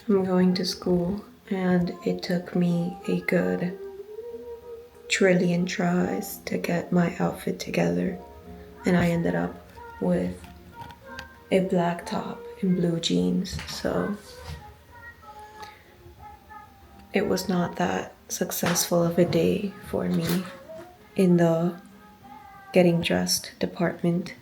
I'm going to school, and it took me a good trillion tries to get my outfit together, and I ended up with a black top and blue jeans, so it was not that successful of a day for me in the getting dressed department.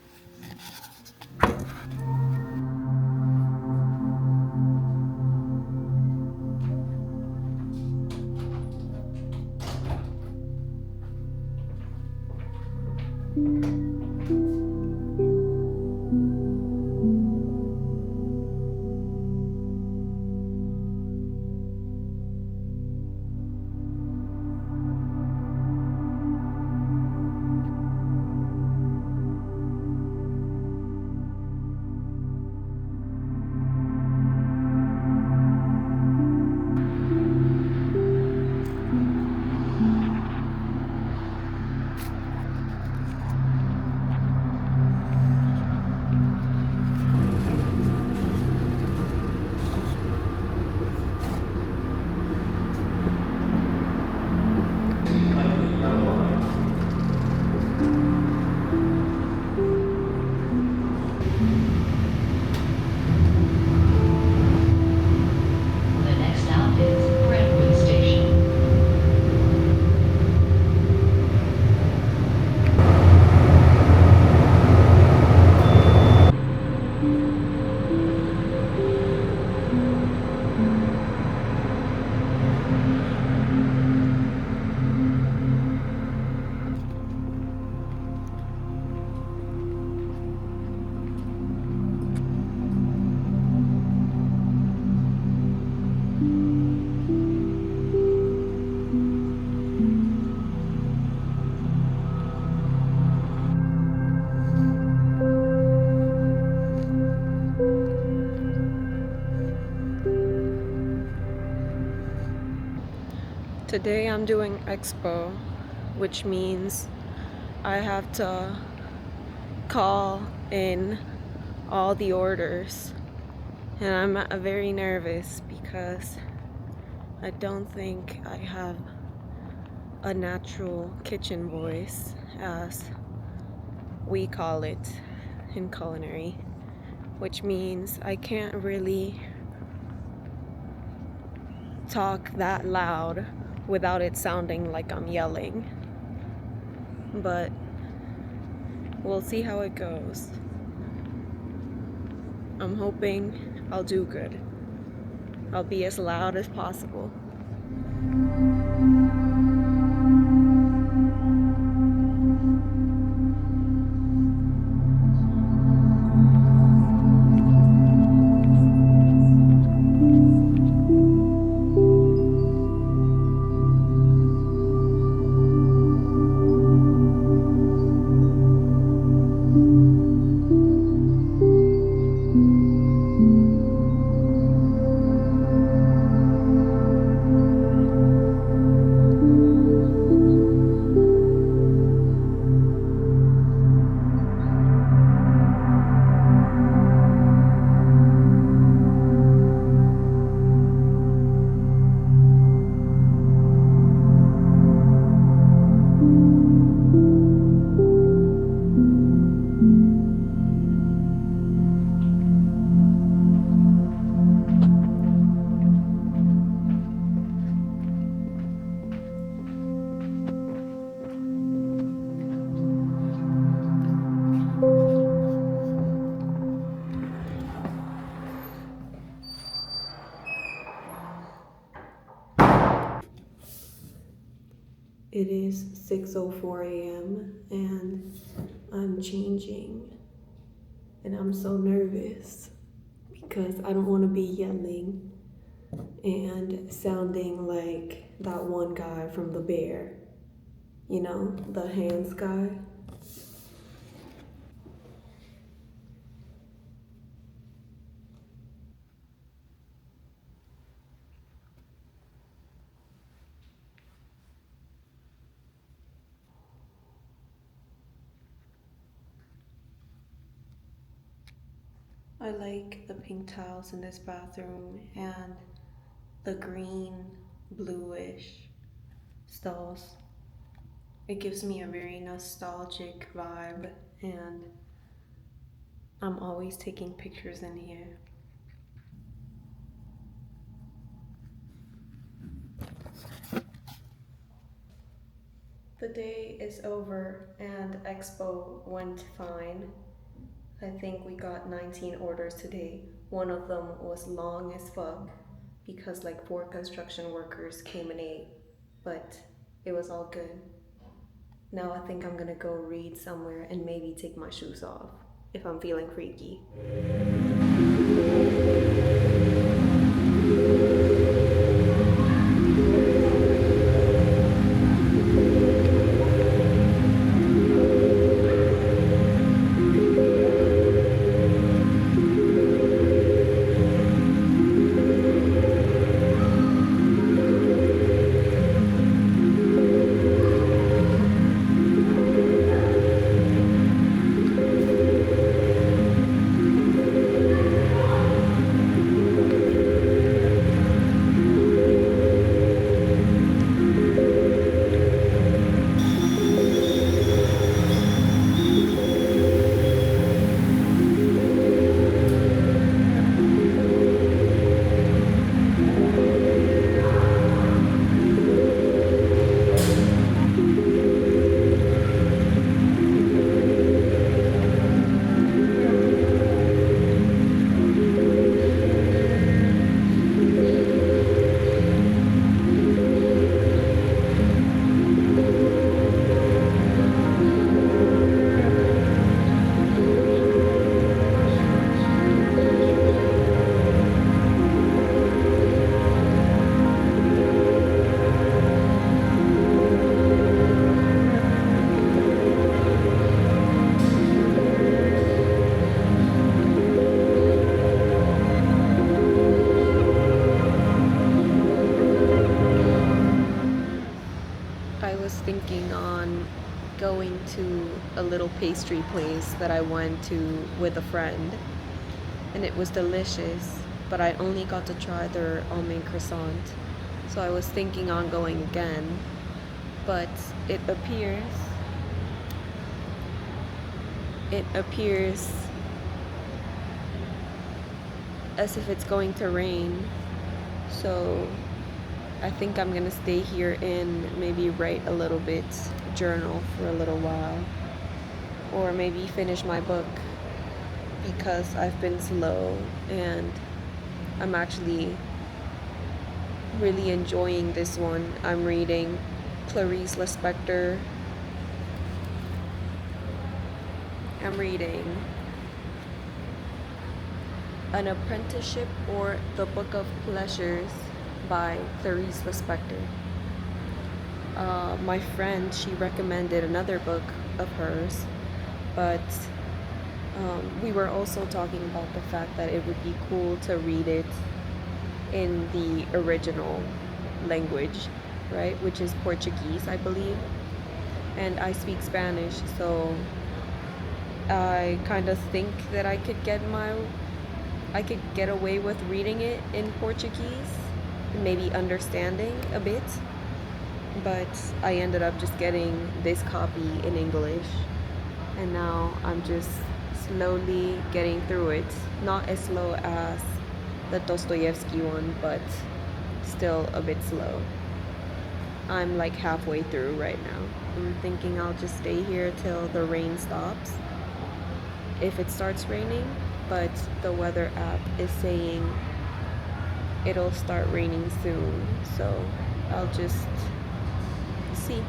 The next stop is Brentwood Station. Today I'm doing expo, which means I have to call in all the orders, and I'm very nervous because I don't think I have a natural kitchen voice, as we call it in culinary, which means I can't really talk that loud without it sounding like I'm yelling. But we'll see how it goes. I'm hoping I'll do good. I'll be as loud as possible. It is 6:04 a.m. and I'm changing, and I'm so nervous because I don't want to be yelling and sounding like that one guy from The Bear, you know, the hands guy. I like the pink tiles in this bathroom, and the green, bluish stalls. It gives me a very nostalgic vibe, and I'm always taking pictures in here. The day is over and expo went fine. I think we got 19 orders today. One of them was long as fuck because like 4 construction workers came and ate, but it was all good. Now I think I'm gonna go read somewhere and maybe take my shoes off if I'm feeling freaky. I was thinking on going to a little pastry place that I went to with a friend, and it was delicious, but I only got to try their almond croissant. So I was thinking on going again, but it appears as if it's going to rain. So I think I'm gonna stay here and maybe write a little bit, journal for a little while, or maybe finish my book because I've been slow and I'm actually really enjoying this one. I'm reading Clarice Lispector. I'm reading An Apprenticeship or The Book of Pleasures by Clarice Lispector. My friend, she recommended another book of hers, but we were also talking about the fact that it would be cool to read it in the original language, right? Which is Portuguese, I believe. And I speak Spanish, so I kind of think that I could get away with reading it in Portuguese, maybe understanding a bit, but I ended up just getting this copy in English, and now I'm just slowly getting through it. Not as slow as the Dostoevsky one, but still a bit slow. I'm like halfway through right now. I'm thinking I'll just stay here till the rain stops, if it starts raining, but the weather app is saying it'll start raining soon, so I'll just see.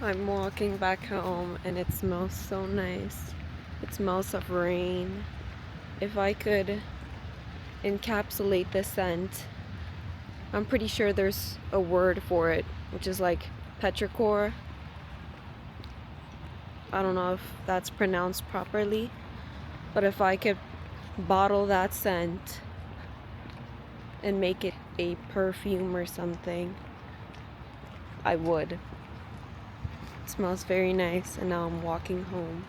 I'm walking back home and it smells so nice. It smells of rain. If I could encapsulate the scent, I'm pretty sure there's a word for it, which is like petrichor. I don't know if that's pronounced properly, but if I could bottle that scent and make it a perfume or something, I would. It smells very nice, and now I'm walking home.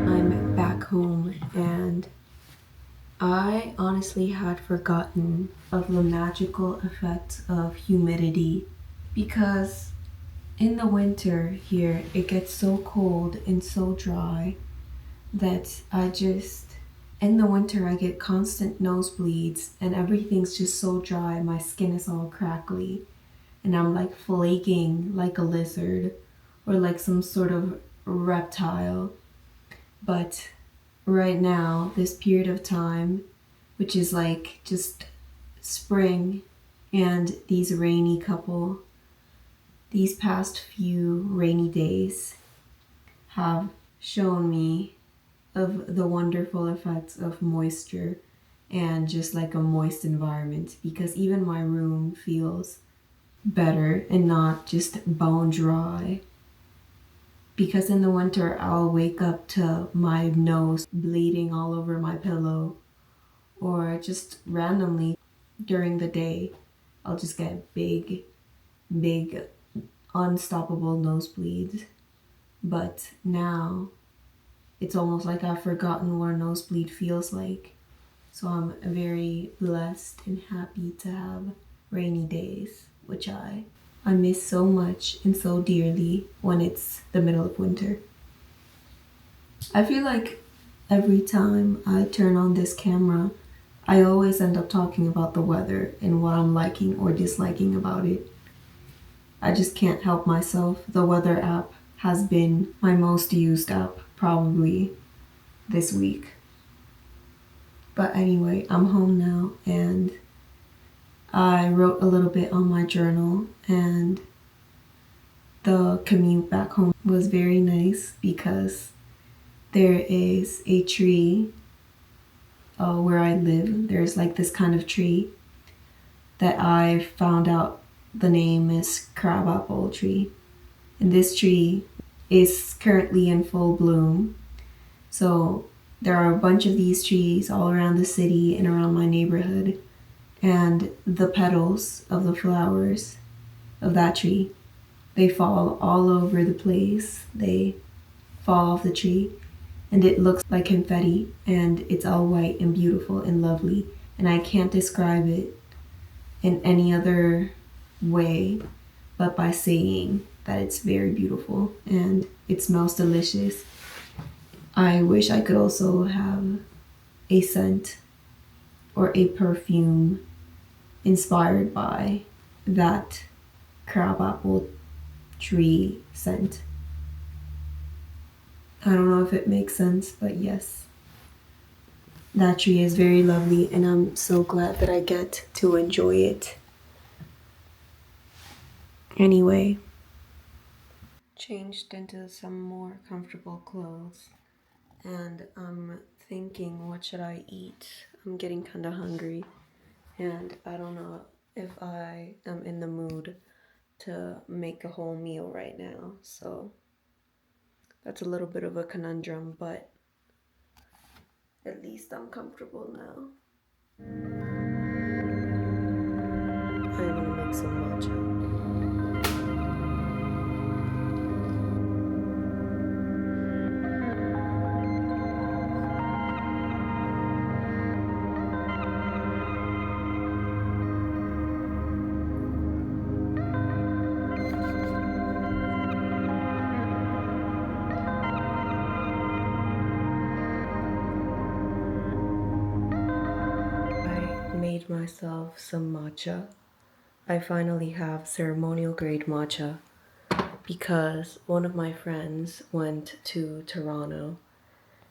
I'm back home and I honestly had forgotten of the magical effect of humidity because in the winter here it gets so cold and so dry that in the winter I get constant nosebleeds and everything's just so dry, my skin is all crackly and I'm like flaking like a lizard or like some sort of reptile. But right now, this period of time, which is like just spring and these past few rainy days have shown me of the wonderful effects of moisture and just like a moist environment because even my room feels better and not just bone dry. Because in the winter, I'll wake up to my nose bleeding all over my pillow, or just randomly during the day, I'll just get big, unstoppable nosebleeds. But now, it's almost like I've forgotten what a nosebleed feels like. So I'm very blessed and happy to have rainy days, which I miss so much and so dearly when it's the middle of winter. I feel like every time I turn on this camera, I always end up talking about the weather and what I'm liking or disliking about it. I just can't help myself. The weather app has been my most used app probably this week. But anyway, I'm home now and I wrote a little bit on my journal and the commute back home was very nice because there is a tree where I live. There's like this kind of tree that I found out the name is crabapple tree. And this tree is currently in full bloom. So there are a bunch of these trees all around the city and around my neighborhood. And the petals of the flowers of that tree, they fall all over the place. They fall off the tree and it looks like confetti and it's all white and beautiful and lovely. And I can't describe it in any other way but by saying that it's very beautiful and it smells delicious. I wish I could also have a scent or a perfume inspired by that crabapple tree scent. I don't know if it makes sense, but yes. That tree is very lovely and I'm so glad that I get to enjoy it. Anyway, changed into some more comfortable clothes and I'm thinking, what should I eat? I'm getting kind of hungry, and I don't know if I am in the mood to make a whole meal right now. So that's a little bit of a conundrum, but at least I'm comfortable now. I'm gonna make some matcha. I made myself some matcha. I finally have ceremonial grade matcha because one of my friends went to Toronto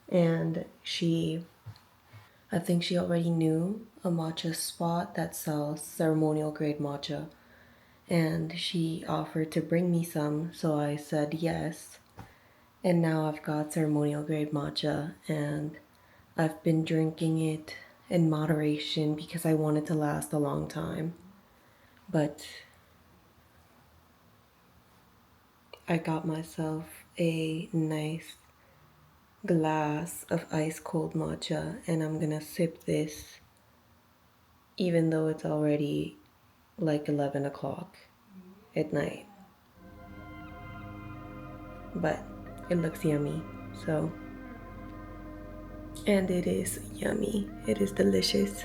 and I think she already knew a matcha spot that sells ceremonial grade matcha, and she offered to bring me some, so I said yes. And now I've got ceremonial grade matcha, and I've been drinking it in moderation because I want it to last a long time. But I got myself a nice glass of ice cold matcha, and I'm gonna sip this even though it's already like 11 o'clock at night. But it looks yummy, so. And it is yummy. It is delicious.